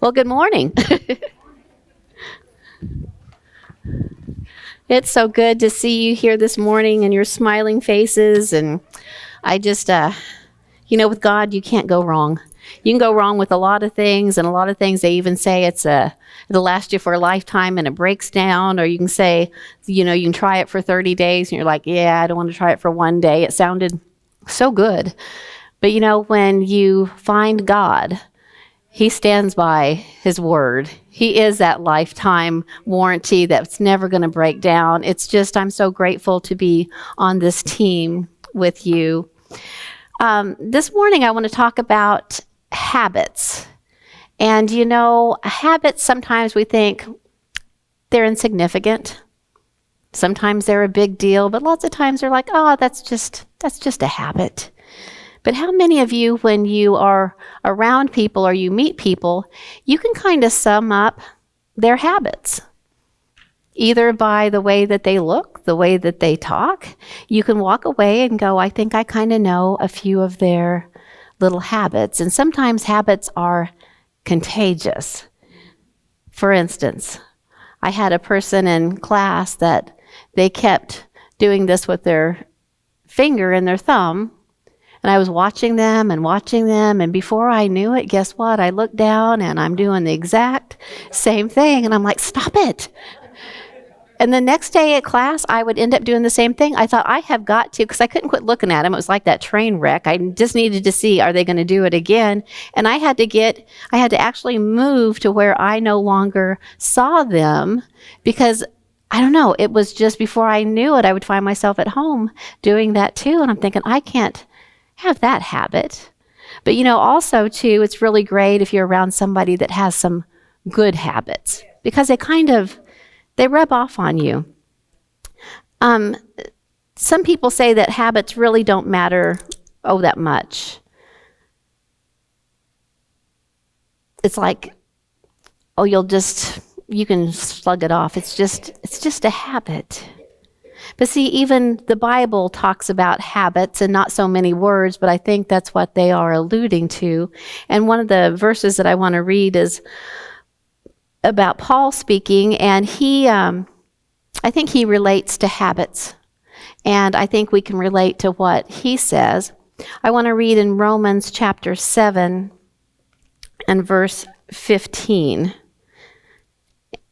Well, good morning. It's so good to see you here this morning and your smiling faces. And I just, with God, you can't go wrong. You can go wrong with a lot of things, and a lot of things they even say it'll last you for a lifetime and it breaks down. Or you can say, you can try it for 30 days and you're like, yeah, I don't want to try it for one day. It sounded so good. But when you find God, He stands by His word. He is that lifetime warranty that's never going to break down. It's just, I'm so grateful to be on this team with you. This morning, I want to talk about habits. And habits, sometimes we think they're insignificant. Sometimes they're a big deal, but lots of times they're like, oh, that's just a habit. But how many of you, when you are around people or you meet people, you can kind of sum up their habits, either by the way that they look, the way that they talk. You can walk away and go, I think I kind of know a few of their little habits. And sometimes habits are contagious. For instance, I had a person in class that they kept doing this with their finger and their thumb. And I was watching them, and before I knew it, guess what? I looked down, and I'm doing the exact same thing, and I'm like, stop it. And the next day at class, I would end up doing the same thing. I thought, I have got to, because I couldn't quit looking at them. It was like that train wreck. I just needed to see, are they going to do it again? And I had to actually move to where I no longer saw them, because I don't know, it was just before I knew it, I would find myself at home doing that too. And I'm thinking, I can't have that habit. But also too, it's really great if you're around somebody that has some good habits, because they rub off on you. Some people say that habits really don't matter that much. It's like, you can slug it off. It's just a habit. But see, even the Bible talks about habits, and not so many words, but I think that's what they are alluding to. And one of the verses that I want to read is about Paul speaking, and I think he relates to habits. And I think we can relate to what he says. I want to read in Romans chapter 7 and verse 15.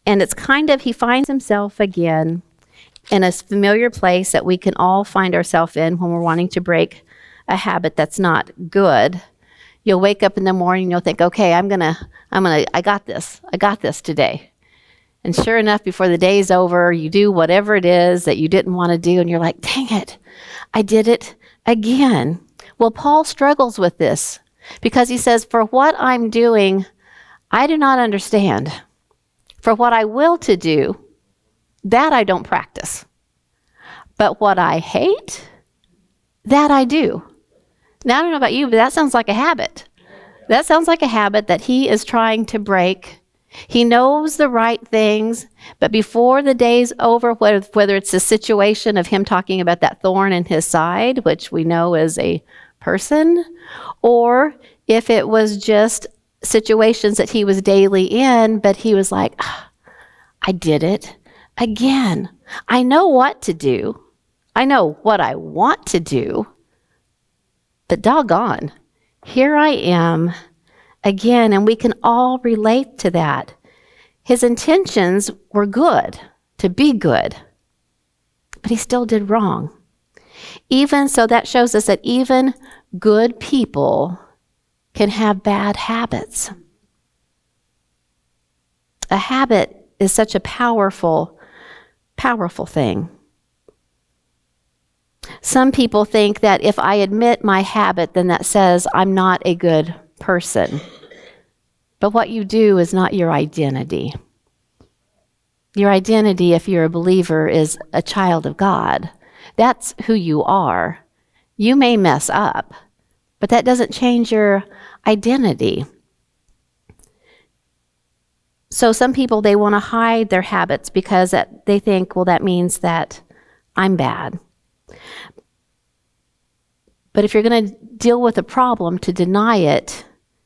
And it's he finds himself again in a familiar place that we can all find ourselves in when we're wanting to break a habit that's not good. You'll wake up in the morning and you'll think, okay, I got this today. And sure enough, before the day's over, you do whatever it is that you didn't want to do, and you're like, dang it, I did it again. Well, Paul struggles with this because he says, for what I'm doing, I do not understand. For what I will to do, that I don't practice. But what I hate, that I do. Now, I don't know about you, but that sounds like a habit. That sounds like a habit that he is trying to break. He knows the right things, but before the day's over, whether it's a situation of him talking about that thorn in his side, which we know is a person, or if it was just situations that he was daily in, but he was like, I did it again. I know what to do. I know what I want to do. But doggone, here I am again, and we can all relate to that. His intentions were good, to be good, but he still did wrong. Even so, that shows us that even good people can have bad habits. A habit is such a powerful thing. Some people think that if I admit my habit, then that says I'm not a good person. But what you do is not your identity. Your identity, if you're a believer, is a child of God. That's who you are. You may mess up, but that doesn't change your identity. So some people, they want to hide their habits because they think, well, that means that I'm bad. But if you're going to deal with a problem, to deny it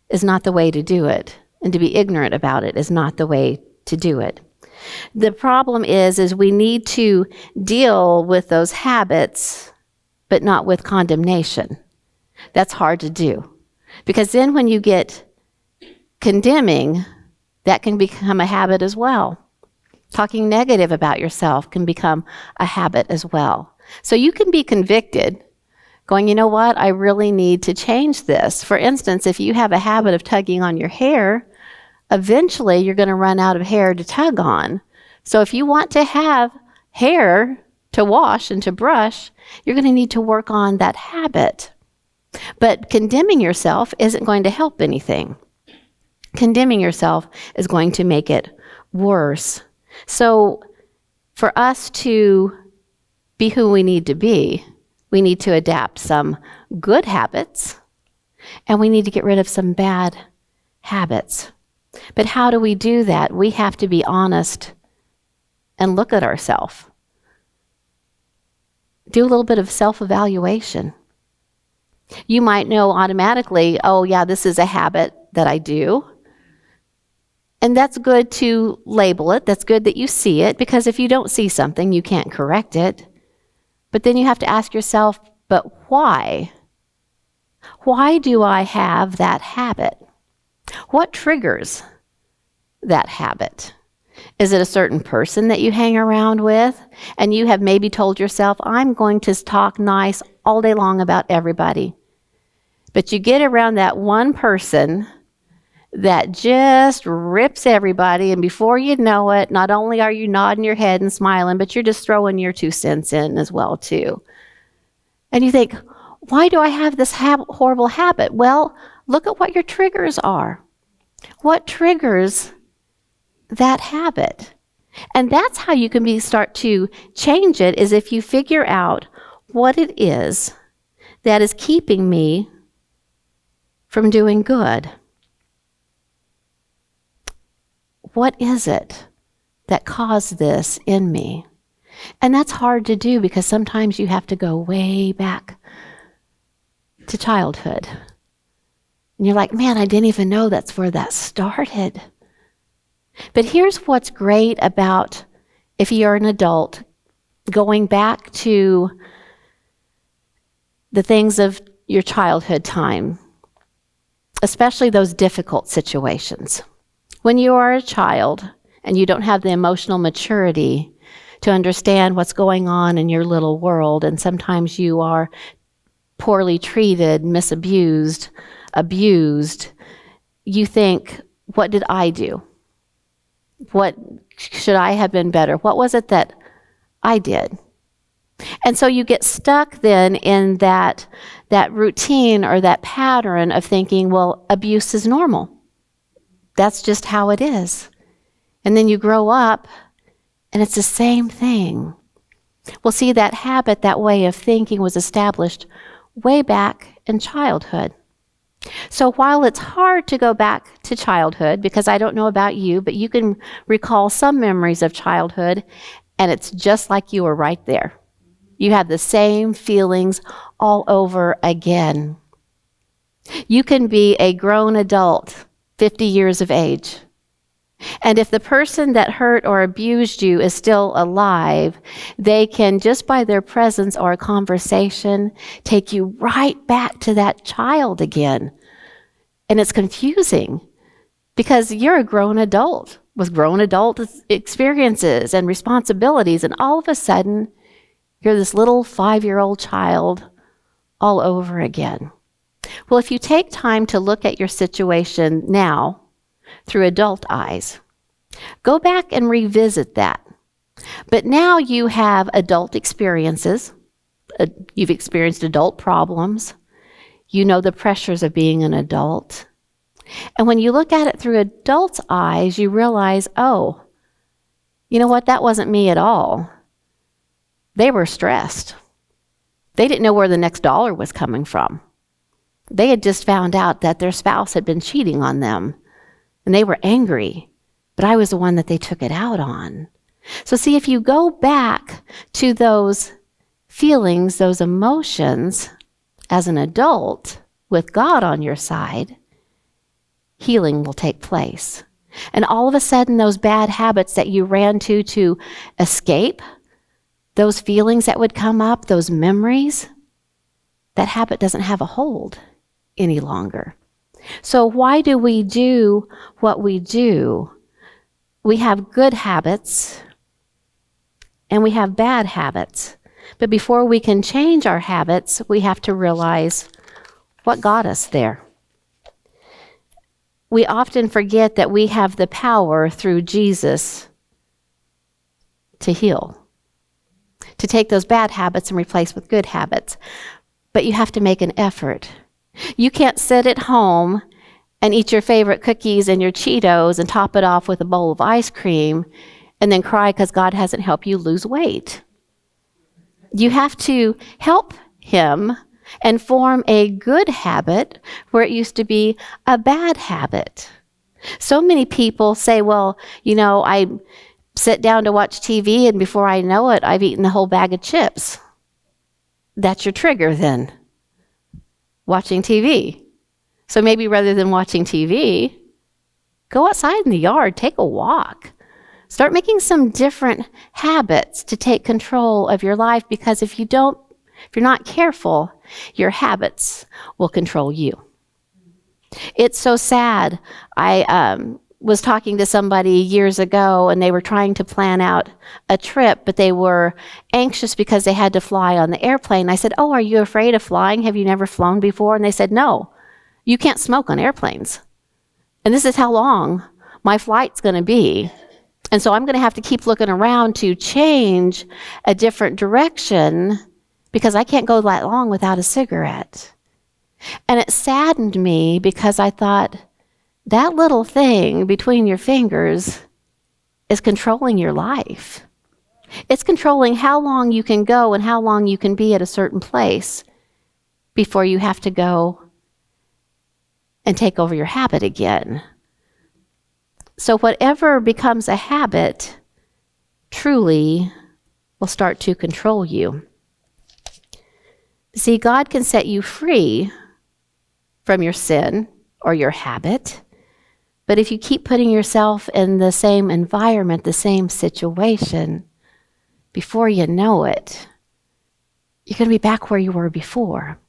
is not the way to do it. and to be ignorant about it is not the way to do it. The problem is we need to deal with those habits, but not with condemnation. That's hard to do. Because then when you get condemning, that can become a habit as well. Talking negative about yourself can become a habit as well. So you can be convicted, going, you know what, I really need to change this. For instance, if you have a habit of tugging on your hair, eventually you're going to run out of hair to tug on. So if you want to have hair to wash and to brush, you're going to need to work on that habit. But condemning yourself isn't going to help anything. Condemning yourself is going to make it worse. So for us to be who we need to be, we need to adapt some good habits, and we need to get rid of some bad habits. But how do we do that? We have to be honest and look at ourselves. Do a little bit of self-evaluation. You might know automatically, oh yeah, this is a habit that I do. And that's good to label it. That's good that you see it, because if you don't see something, you can't correct it. But then you have to ask yourself, but why? Why do I have that habit? What triggers that habit? Is it a certain person that you hang around with? And you have maybe told yourself, I'm going to talk nice all day long about everybody. But you get around that one person that just rips everybody, and before you know it, not only are you nodding your head and smiling, but you're just throwing your 2 cents in as well too. And you think, why do I have this horrible habit? Well, look at what your triggers are. What triggers that habit? And that's how you can start to change it, is if you figure out what it is that is keeping me from doing good. What is it that caused this in me? And that's hard to do, because sometimes you have to go way back to childhood. And you're like, man, I didn't even know that's where that started. But here's what's great about, if you're an adult, going back to the things of your childhood time, especially those difficult situations. When you are a child and you don't have the emotional maturity to understand what's going on in your little world, and sometimes you are poorly treated, misabused, abused, you think, what did I do? What should I have been better? What was it that I did? And so you get stuck then in that routine or that pattern of thinking, well, abuse is normal. That's just how it is. And then you grow up and it's the same thing. Well, see, that habit, that way of thinking was established way back in childhood. So while it's hard to go back to childhood, because I don't know about you, but you can recall some memories of childhood, and it's just like you were right there. You have the same feelings all over again. You can be a grown adult, 50 years of age. And if the person that hurt or abused you is still alive, they can, just by their presence or a conversation, take you right back to that child again. And it's confusing, because you're a grown adult with grown adult experiences and responsibilities, and all of a sudden, you're this little 5-year-old child all over again. Well, if you take time to look at your situation now through adult eyes, go back and revisit that. But now you have adult experiences. You've experienced adult problems. You know the pressures of being an adult. And when you look at it through adults' eyes, you realize, oh, you know what? That wasn't me at all. They were stressed. They didn't know where the next dollar was coming from. They had just found out that their spouse had been cheating on them, and they were angry, but I was the one that they took it out on. So see, if you go back to those feelings, those emotions, as an adult with God on your side, healing will take place. And all of a sudden, those bad habits that you ran to escape, those feelings that would come up, those memories, that habit doesn't have a hold any longer. So why do we do what we do? We have good habits and we have bad habits. But before we can change our habits, we have to realize what got us there. We often forget that we have the power through Jesus to heal, to take those bad habits and replace with good habits. But you have to make an effort. You can't sit at home and eat your favorite cookies and your Cheetos and top it off with a bowl of ice cream and then cry because God hasn't helped you lose weight. You have to help him and form a good habit where it used to be a bad habit. So many people say, well, I sit down to watch TV and before I know it, I've eaten the whole bag of chips. That's your trigger then, watching TV. So maybe rather than watching TV, go outside in the yard, take a walk. Start making some different habits to take control of your life, because if you're not careful, your habits will control you. It's so sad. I was talking to somebody years ago and they were trying to plan out a trip, but they were anxious because they had to fly on the airplane. I said, "Oh, are you afraid of flying? Have you never flown before?" And they said, "No, you can't smoke on airplanes. And this is how long my flight's going to be. And so I'm going to have to keep looking around to change a different direction because I can't go that long without a cigarette." And it saddened me because I thought, that little thing between your fingers is controlling your life. It's controlling how long you can go and how long you can be at a certain place before you have to go and take over your habit again. So whatever becomes a habit truly will start to control you. See, God can set you free from your sin or your habit, but if you keep putting yourself in the same environment, the same situation, before you know it, you're going to be back where you were before.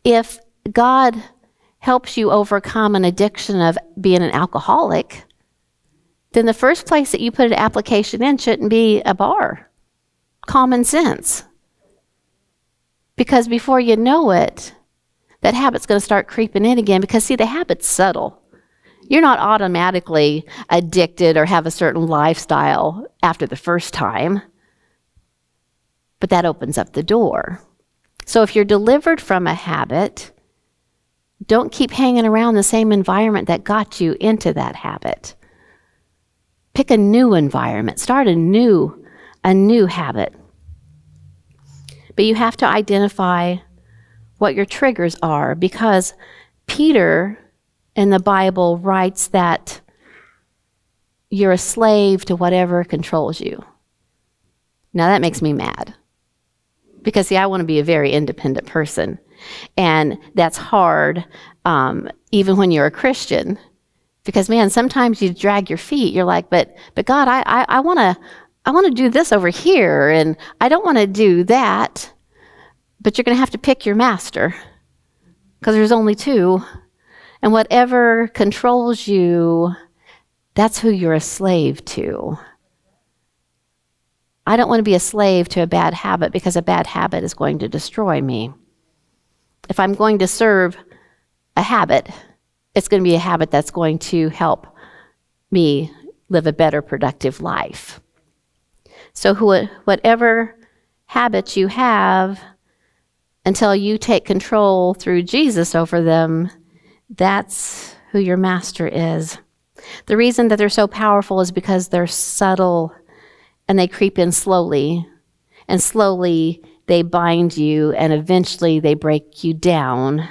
If God helps you overcome an addiction of being an alcoholic, then the first place that you put an application in shouldn't be a bar. Common sense. Because before you know it, that habit's going to start creeping in again, because see, the habit's subtle. You're not automatically addicted or have a certain lifestyle after the first time, but that opens up the door. So if you're delivered from a habit, don't keep hanging around the same environment that got you into that habit. Pick a new environment. Start a new habit. But you have to identify what your triggers are, because Peter in the Bible writes that you're a slave to whatever controls you. Now that makes me mad, because see, I want to be a very independent person, and that's hard even when you're a Christian, because man, sometimes you drag your feet. You're like, but God, I want to do this over here, and I don't want to do that. But you're going to have to pick your master, because there's only two. And whatever controls you, that's who you're a slave to. I don't want to be a slave to a bad habit, because a bad habit is going to destroy me. If I'm going to serve a habit, it's going to be a habit that's going to help me live a better, productive life. So whatever habits you have, until you take control through Jesus over them, that's who your master is. The reason that they're so powerful is because they're subtle and they creep in slowly. And slowly they bind you, and eventually they break you down.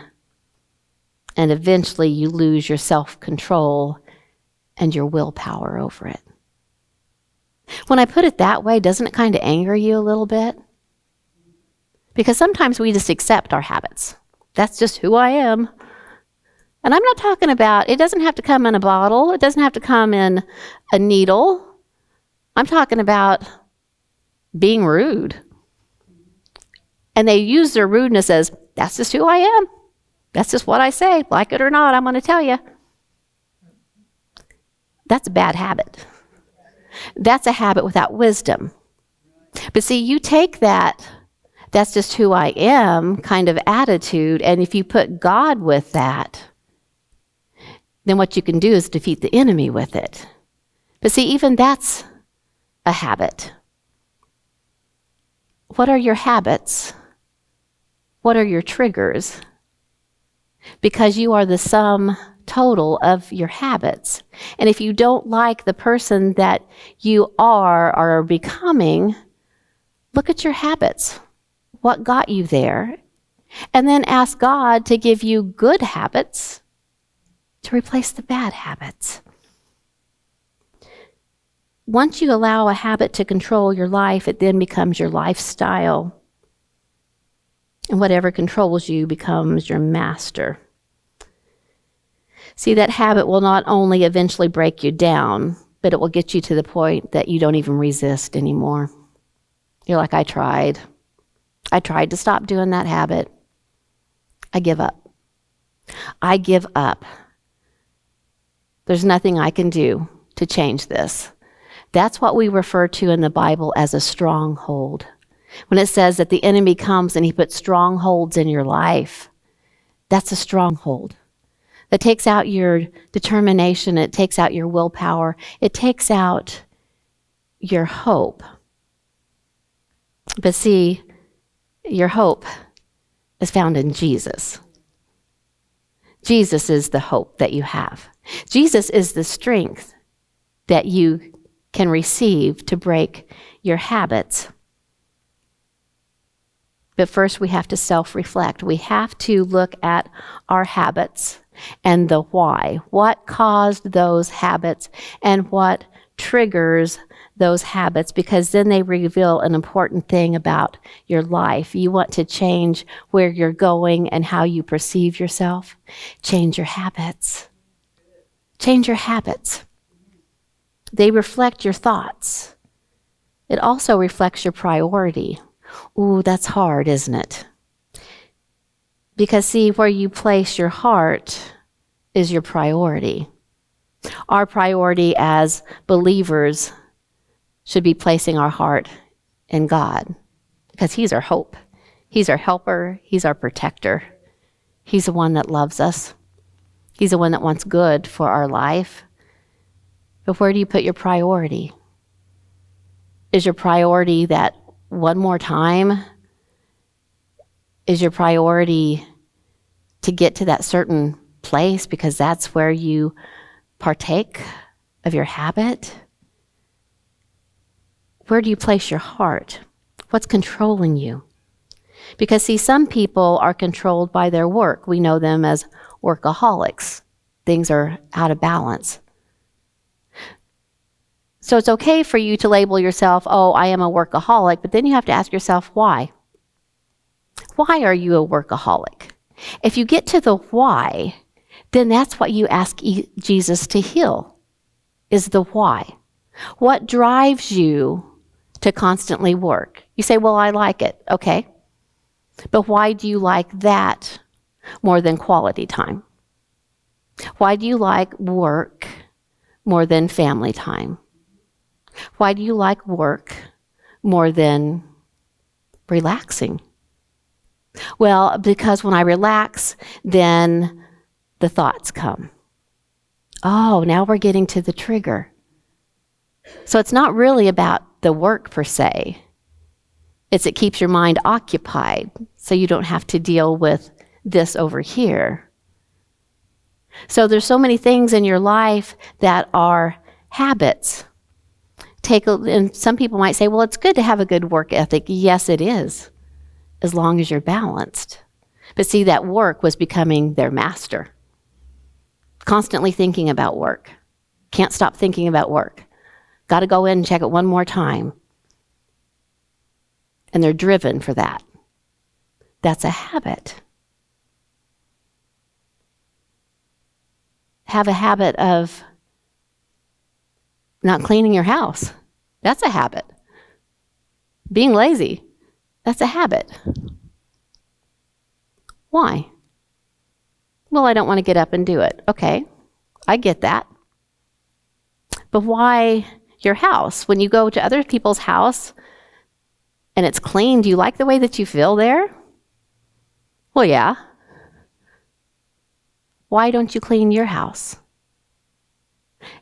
And eventually you lose your self-control and your willpower over it. When I put it that way, doesn't it kind of anger you a little bit? Because sometimes we just accept our habits. That's just who I am. And I'm not talking about, it doesn't have to come in a bottle. It doesn't have to come in a needle. I'm talking about being rude. And they use their rudeness as, that's just who I am. That's just what I say. Like it or not, I'm going to tell you. That's a bad habit. That's a habit without wisdom. But see, you take that, that's just who I am kind of attitude, and if you put God with that, then what you can do is defeat the enemy with it. But see, even that's a habit. What are your habits? What are your triggers? Because you are the sum total of your habits. And if you don't like the person that you are or are becoming, look at your habits. What got you there? And then ask God to give you good habits to replace the bad habits. Once you allow a habit to control your life, it then becomes your lifestyle. And whatever controls you becomes your master. See, that habit will not only eventually break you down, but it will get you to the point that you don't even resist anymore. You're like, I tried to stop doing that habit. I give up. I give up. There's nothing I can do to change this. That's what we refer to in the Bible as a stronghold. When it says that the enemy comes and he puts strongholds in your life, that's a stronghold. That takes out your determination, it takes out your willpower, it takes out your hope. But see, your hope is found in Jesus. Jesus is the hope that you have. Jesus is the strength that you can receive to break your habits. But first we have to self-reflect. We have to look at our habits and the why. What caused those habits and what triggers those habits? Because then they reveal an important thing about your life. You want to change where you're going and how you perceive yourself. Change your habits. Change your habits. They reflect your thoughts. It also reflects your priority. Ooh, that's hard, isn't it? Because see, where you place your heart is your priority. Our priority as believers should be placing our heart in God, because He's our hope. He's our helper. He's our protector. He's the one that loves us. He's the one that wants good for our life. But where do you put your priority? Is your priority that one more time? Is your priority to get to that certain place because that's where you partake of your habit? Where do you place your heart? What's controlling you? Because see, some people are controlled by their work. We know them as workaholics. Things are out of balance. So it's okay for you to label yourself, oh, I am a workaholic, but then you have to ask yourself, why? Why are you a workaholic? If you get to the why, then that's what you ask Jesus to heal, is the why. What drives you to constantly work? You say, well, I like it. Okay. But why do you like that more than quality time? Why do you like work more than family time? Why do you like work more than relaxing? Well, because when I relax, then the thoughts come. Oh, now we're getting to the trigger. So it's not really about the work per se. It keeps your mind occupied so you don't have to deal with this over here. So there's so many things in your life that are habits. And some people might say, well, it's good to have a good work ethic. Yes, it is, as long as you're balanced. But see, that work was becoming their master. Constantly thinking about work. Can't stop thinking about work. Got to go in and check it one more time. And they're driven for that. That's a habit. have a habit of not cleaning your house. That's a habit. Being lazy, that's a habit. Why? Well, I don't want to get up and do it. Okay, I get that. But why your house? When you go to other people's house and it's clean, do you like the way that you feel there? Well, yeah. Why don't you clean your house?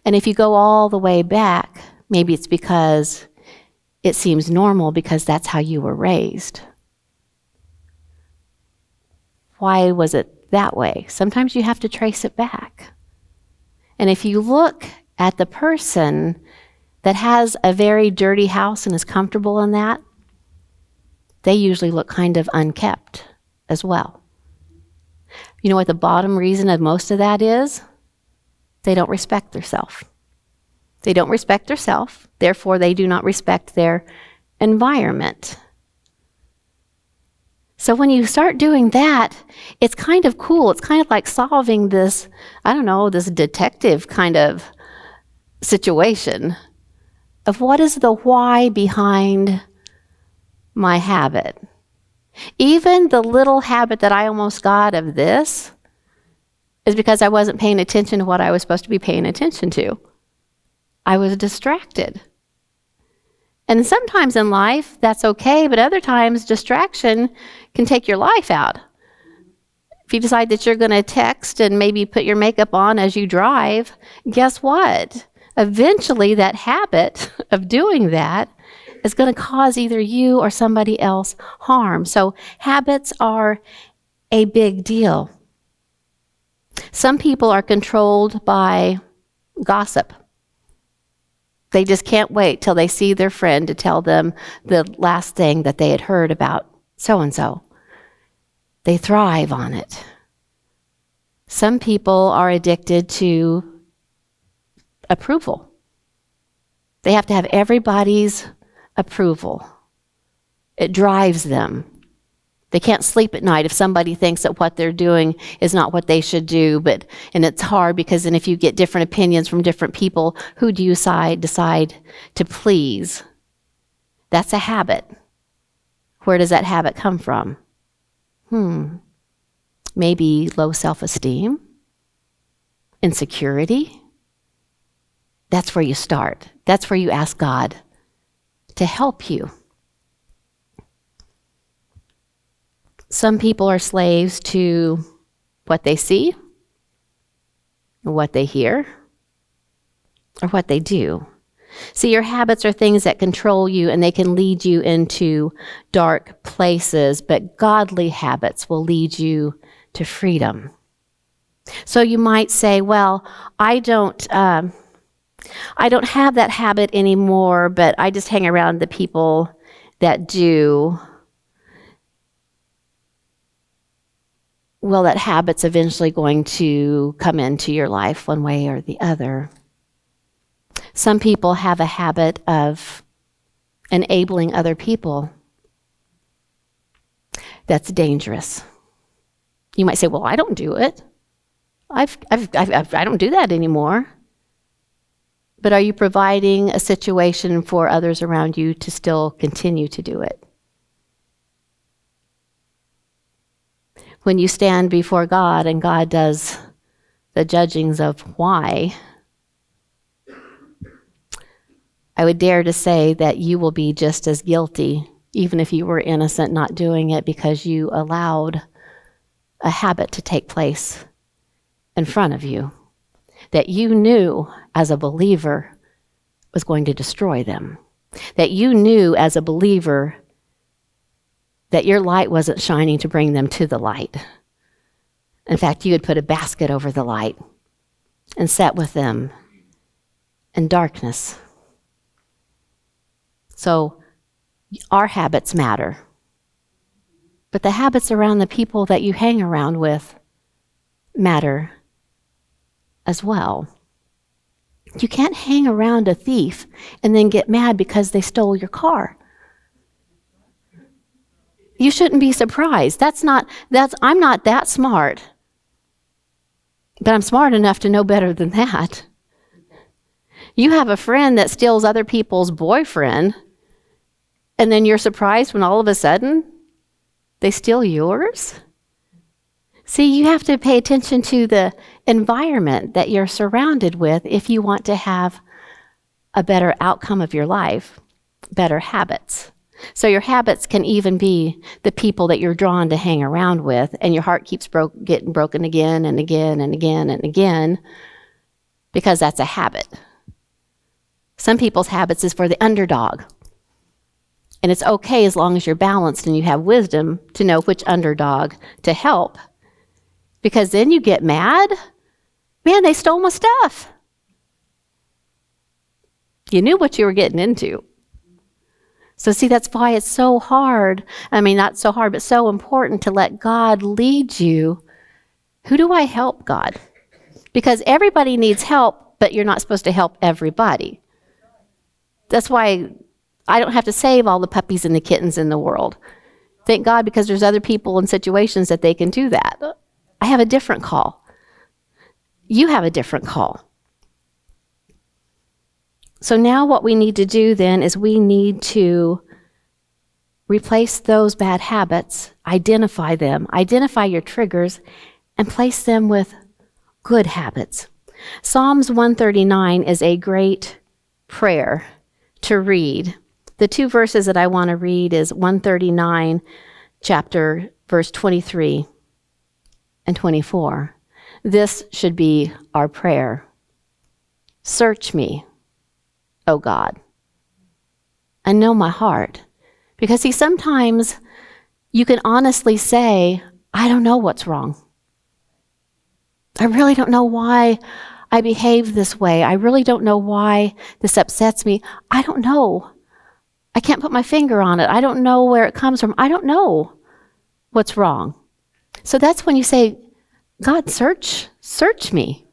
And if you go all the way back, maybe it's because it seems normal because that's how you were raised. Why was it that way? Sometimes you have to trace it back. And if you look at the person that has a very dirty house and is comfortable in that, they usually look kind of unkept as well. You know what the bottom reason of most of that is? They don't respect themselves. They don't respect themselves, therefore they do not respect their environment. So when you start doing that, it's kind of cool. It's kind of like solving this, this detective kind of situation of what is the why behind my habit. Even the little habit that I almost got of this is because I wasn't paying attention to what I was supposed to be paying attention to. I was distracted. And sometimes in life, that's okay, but other times distraction can take your life out. If you decide that you're going to text and maybe put your makeup on as you drive, guess what? Eventually, that habit of doing that is going to cause either you or somebody else harm. So habits are a big deal. Some people are controlled by gossip. They just can't wait till they see their friend to tell them the last thing that they had heard about so-and-so. They thrive on it. Some people are addicted to approval. They have to have everybody's approval. It drives them. They can't sleep at night if somebody thinks that what they're doing is not what they should do. And it's hard because then if you get different opinions from different people, who do you decide to please? That's a habit. Where does that habit come from? Maybe low self-esteem, insecurity. That's where you start. That's where you ask God to help you. Some people are slaves to what they see, what they hear, or what they do. See, your habits are things that control you and they can lead you into dark places, but godly habits will lead you to freedom. So you might say, well, I don't have that habit anymore, but I just hang around the people that do. Well, that habit's eventually going to come into your life one way or the other. Some people have a habit of enabling other people. That's dangerous. You might say, well, I don't do it. I don't do that anymore. But are you providing a situation for others around you to still continue to do it? When you stand before God and God does the judgings of why, I would dare to say that you will be just as guilty, even if you were innocent not doing it because you allowed a habit to take place in front of you that you knew as a believer was going to destroy them, that you knew as a believer that your light wasn't shining to bring them to the light. In fact, you had put a basket over the light and sat with them in darkness. So our habits matter. But the habits around the people that you hang around with matter as well. You can't hang around a thief and then get mad because they stole your car. You shouldn't be surprised. I'm not that smart But I'm smart enough to know better than that. You have a friend that steals other people's boyfriend, and then you're surprised when all of a sudden they steal yours? See, you have to pay attention to the environment that you're surrounded with if you want to have a better outcome of your life, better habits. So your habits can even be the people that you're drawn to hang around with, and your heart keeps getting broken again and again and again and again because that's a habit. Some people's habits is for the underdog. And it's okay as long as you're balanced and you have wisdom to know which underdog to help. Because then you get mad. Man, they stole my stuff. You knew what you were getting into. So see, that's why it's so hard. I mean, not so hard, but so important to let God lead you. Who do I help, God? Because everybody needs help, but you're not supposed to help everybody. That's why I don't have to save all the puppies and the kittens in the world. Thank God, because there's other people and situations that they can do that. I have a different call. You have a different call. So now what we need to do then is we need to replace those bad habits, identify them, identify your triggers, and place them with good habits. Psalms 139 is a great prayer to read. The two verses that I want to read is 139, chapter, verse 23 and 24. This should be our prayer. Search me, O God, and know my heart. Because see, sometimes you can honestly say, I don't know what's wrong. I really don't know why I behave this way. I really don't know why this upsets me. I don't know. I can't put my finger on it. I don't know where it comes from. I don't know what's wrong. So that's when you say, God, search me.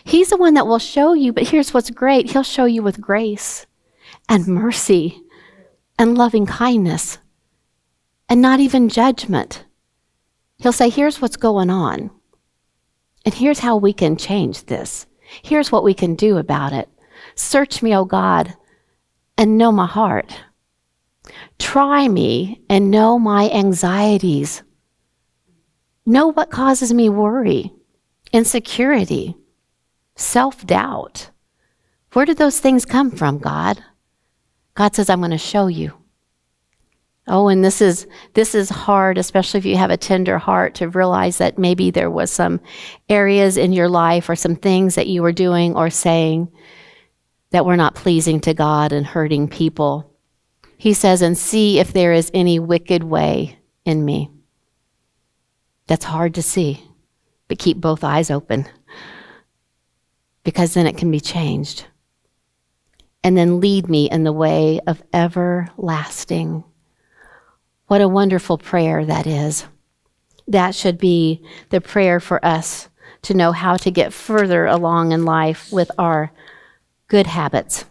He's the one that will show you, but here's what's great. He'll show you with grace and mercy and loving kindness and not even judgment. He'll say, here's what's going on. And here's how we can change this. Here's what we can do about it. Search me, O God, and know my heart. Try me and know my anxieties. Know what causes me worry, insecurity, self-doubt. Where did those things come from, God? God says, I'm going to show you. Oh, and this is hard, especially if you have a tender heart, to realize that maybe there was some areas in your life or some things that you were doing or saying that were not pleasing to God and hurting people. He says, and see if there is any wicked way in me. That's hard to see, but keep both eyes open, because then it can be changed. And then lead me in the way of everlasting. What a wonderful prayer that is. That should be the prayer for us to know how to get further along in life with our good habits.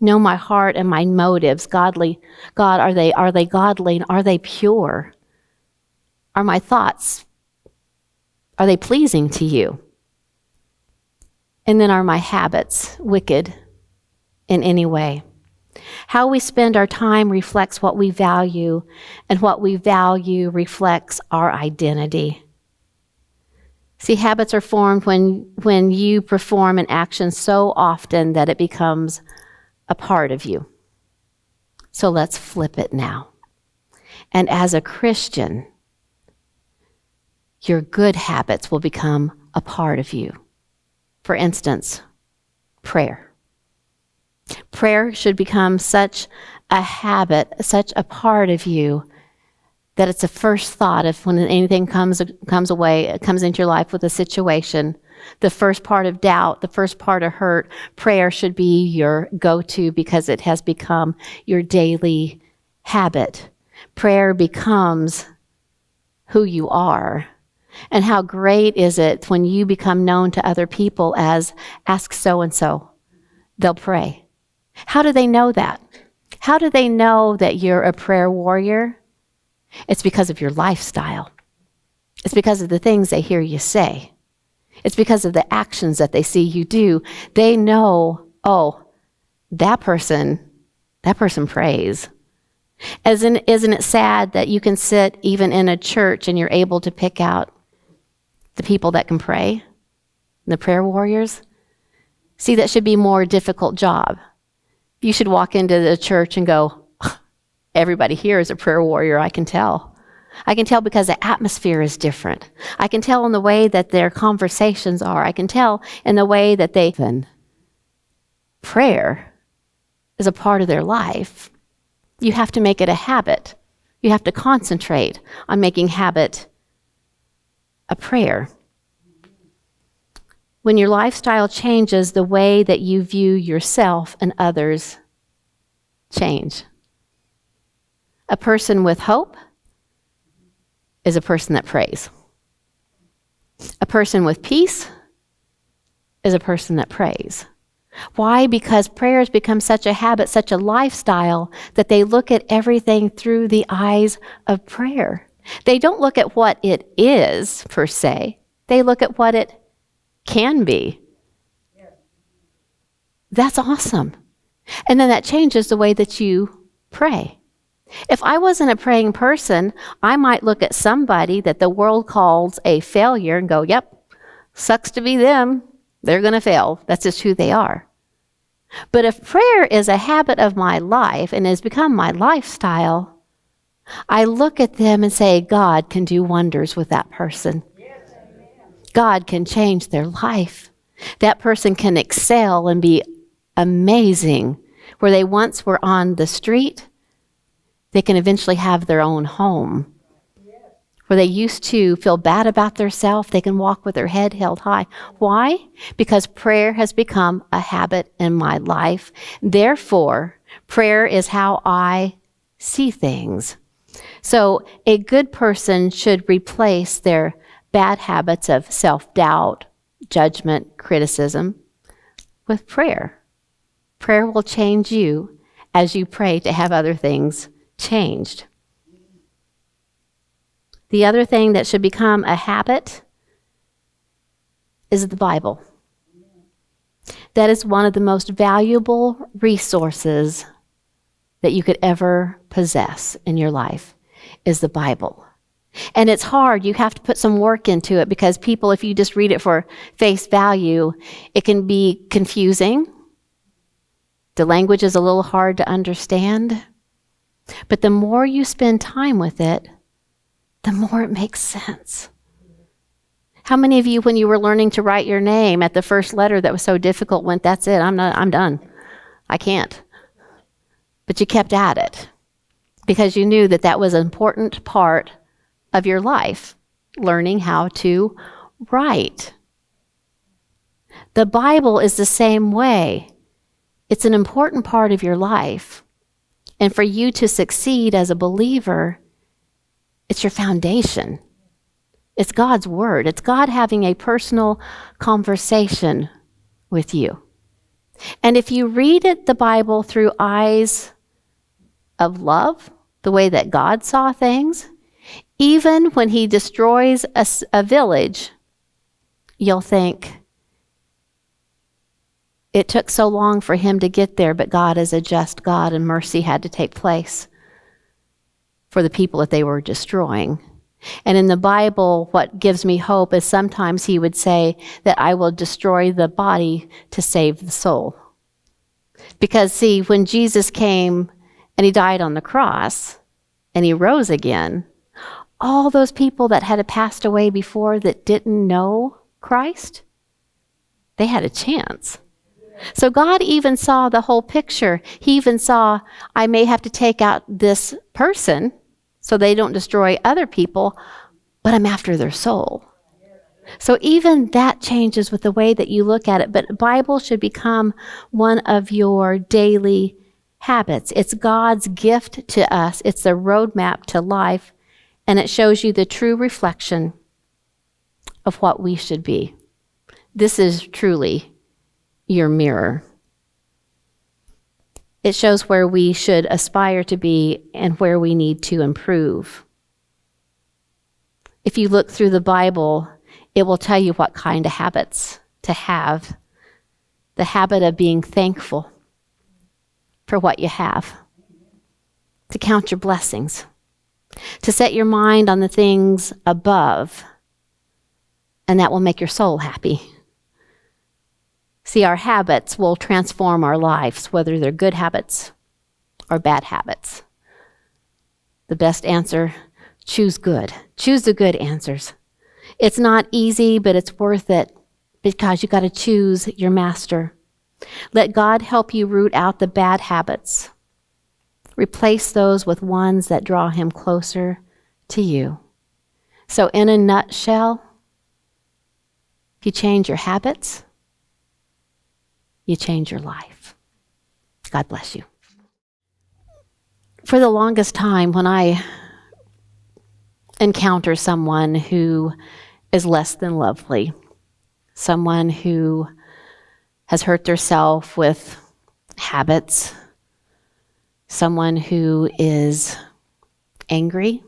Know my heart and my motives. Godly. God, are they godly and are they pure? Are my thoughts, are they pleasing to you? And then are my habits wicked in any way? How we spend our time reflects what we value, and what we value reflects our identity. See, habits are formed when you perform an action so often that it becomes a part of you. So let's flip it now. And as a Christian, your good habits will become a part of you. For instance, prayer. Prayer should become such a habit, such a part of you, that it's a first thought of when anything comes into your life with a situation. The first part of doubt, the first part of hurt, prayer should be your go-to because it has become your daily habit. Prayer becomes who you are. And how great is it when you become known to other people as ask so-and-so. They'll pray. How do they know that? How do they know that you're a prayer warrior? It's because of your lifestyle. It's because of the things they hear you say. It's because of the actions that they see you do. They know, oh, that person prays. Isn't it sad that you can sit even in a church and you're able to pick out the people that can pray, the prayer warriors? See, that should be a more difficult job. You should walk into the church and go, everybody here is a prayer warrior, I can tell. I can tell because the atmosphere is different. I can tell in the way that their conversations are. I can tell in the way that they... Prayer is a part of their life. You have to make it a habit. You have to concentrate on making habit a prayer. When your lifestyle changes, the way that you view yourself and others change. A person with hope is a person that prays. A person with peace is a person that prays. Why? Because prayer has become such a habit, such a lifestyle, that they look at everything through the eyes of prayer. They don't look at what it is, per se. They look at what it can be. That's awesome. And then that changes the way that you pray. If I wasn't a praying person, I might look at somebody that the world calls a failure and go, yep, sucks to be them. They're going to fail. That's just who they are. But if prayer is a habit of my life and has become my lifestyle, I look at them and say, God can do wonders with that person. God can change their life. That person can excel and be amazing. Where they once were on the street, they can eventually have their own home. Where they used to feel bad about themselves, they can walk with their head held high. Why? Because prayer has become a habit in my life. Therefore, prayer is how I see things. So a good person should replace their bad habits of self-doubt, judgment, criticism with prayer. Prayer will change you as you pray to have other things changed. The other thing that should become a habit is the Bible. That is one of the most valuable resources that you could ever possess in your life, is the Bible. And it's hard. You have to put some work into it because people, if you just read it for face value, it can be confusing. The language is a little hard to understand. But the more you spend time with it, the more it makes sense. How many of you, when you were learning to write your name, at the first letter that was so difficult, went, that's it, I'm done. I can't. But you kept at it because you knew that that was an important part of your life, learning how to write. The Bible is the same way. It's an important part of your life. And for you to succeed as a believer, it's your foundation. It's God's word. It's God having a personal conversation with you. And if you read it, the Bible, through eyes of love, the way that God saw things, even when he destroys a village, you'll think, it took so long for him to get there, but God is a just God and mercy had to take place for the people that they were destroying. And in the Bible, what gives me hope is sometimes he would say that I will destroy the body to save the soul. Because see, when Jesus came and he died on the cross and he rose again, all those people that had passed away before that didn't know Christ, they had a chance. So God even saw the whole picture. He even saw, I may have to take out this person so they don't destroy other people, but I'm after their soul. So even that changes with the way that you look at it. But the Bible should become one of your daily habits. It's God's gift to us. It's the roadmap to life, and it shows you the true reflection of what we should be. This is truly your mirror. It shows where we should aspire to be and where we need to improve. If you look through the Bible, it will tell you what kind of habits to have. The habit of being thankful for what you have, to count your blessings, to set your mind on the things above, and that will make your soul happy. See, our habits will transform our lives, whether they're good habits or bad habits. The best answer, choose good. Choose the good answers. It's not easy, but it's worth it because you got to choose your master. Let God help you root out the bad habits. Replace those with ones that draw him closer to you. So in a nutshell, if you change your habits, you change your life. God bless you. For the longest time, when I encounter someone who is less than lovely, someone who has hurt themselves with habits, someone who is angry,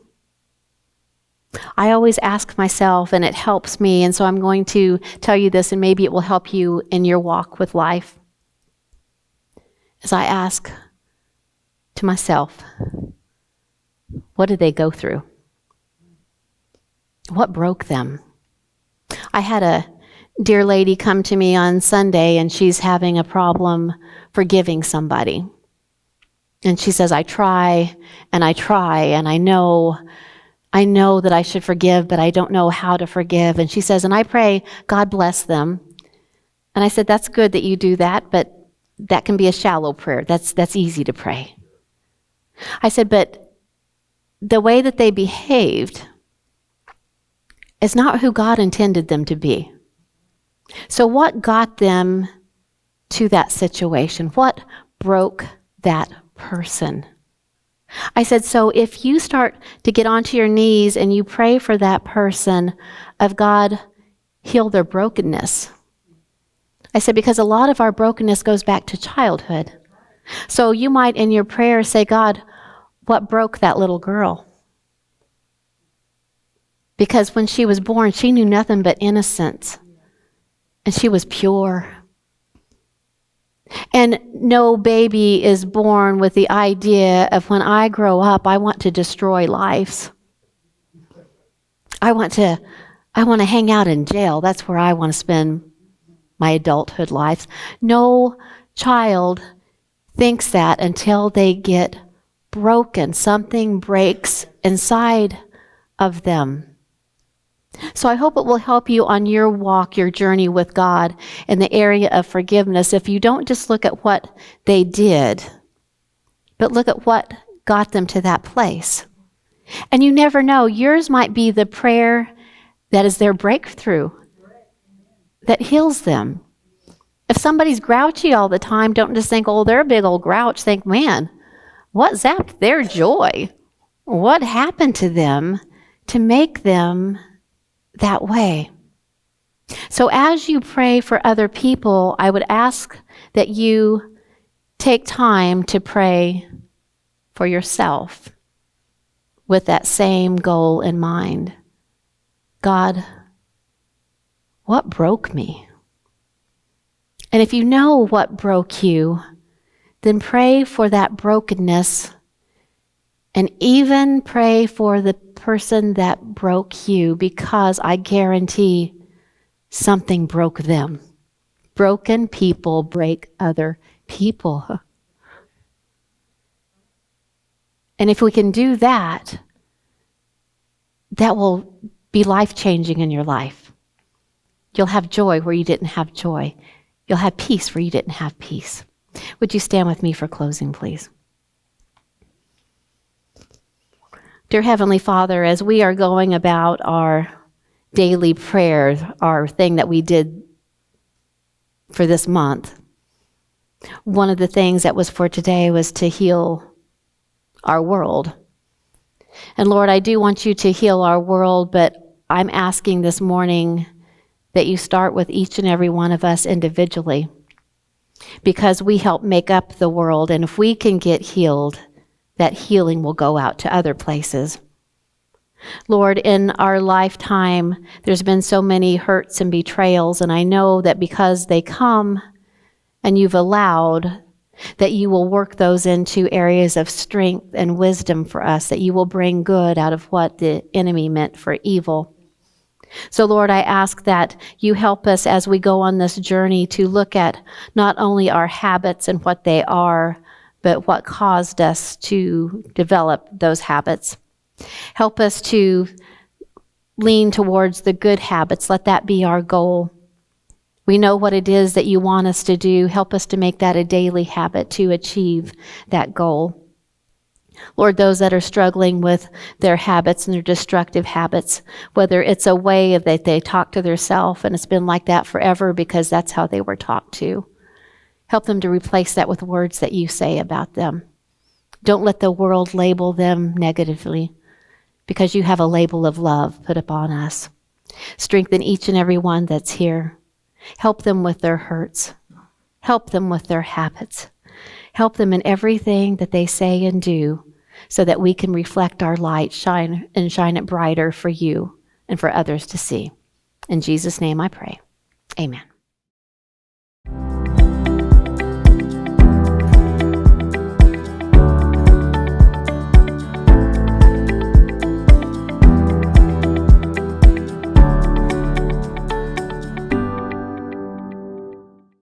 I always ask myself, and it helps me, and so I'm going to tell you this, and maybe it will help you in your walk with life, as I ask to myself, what did they go through? What broke them? I had a dear lady come to me on Sunday, and she's having a problem forgiving somebody. And she says, I try, and I know that I should forgive, but I don't know how to forgive. And she says, and I pray, God bless them. And I said, that's good that you do that, but that can be a shallow prayer. That's easy to pray. I said, but the way that they behaved is not who God intended them to be. So what got them to that situation? What broke that person? I said, so if you start to get onto your knees and you pray for that person of God, heal their brokenness. I said, because a lot of our brokenness goes back to childhood. So you might in your prayer say, God, what broke that little girl? Because when she was born, she knew nothing but innocence. And she was pure. And no baby is born with the idea of when I grow up, I want to destroy lives. I want to hang out in jail. That's where I want to spend my adulthood life. No child thinks that until they get broken. Something breaks inside of them. So I hope it will help you on your walk, your journey with God in the area of forgiveness. If you don't just look at what they did, but look at what got them to that place. And you never know, yours might be the prayer that is their breakthrough, that heals them. If somebody's grouchy all the time, don't just think, oh, they're a big old grouch. Think, man, what zapped their joy? What happened to them to make them that way? So as you pray for other people, I would ask that you take time to pray for yourself with that same goal in mind. God, what broke me? And if you know what broke you, then pray for that brokenness, and even pray for the person that broke you, because I guarantee something broke them. Broken people break other people. And if we can do that, that will be life-changing in your life. You'll have joy where you didn't have joy. You'll have peace where you didn't have peace. Would you stand with me for closing, please? Dear Heavenly Father, as we are going about our daily prayers, our thing that we did for this month, one of the things that was for today was to heal our world. And Lord, I do want you to heal our world, but I'm asking this morning that you start with each and every one of us individually, because we help make up the world. And if we can get healed, that healing will go out to other places. Lord, in our lifetime, there's been so many hurts and betrayals, and I know that because they come and you've allowed, that you will work those into areas of strength and wisdom for us, that you will bring good out of what the enemy meant for evil. So, Lord, I ask that you help us as we go on this journey to look at not only our habits and what they are, but what caused us to develop those habits. Help us to lean towards the good habits. Let that be our goal. We know what it is that you want us to do. Help us to make that a daily habit to achieve that goal. Lord, those that are struggling with their habits and their destructive habits, whether it's a way that they talk to themselves and it's been like that forever because that's how they were taught to. Help them to replace that with words that you say about them. Don't let the world label them negatively, because you have a label of love put upon us. Strengthen each and every one that's here. Help them with their hurts. Help them with their habits. Help them in everything that they say and do, so that we can reflect our light, shine it brighter for you and for others to see. In Jesus' name I pray. Amen.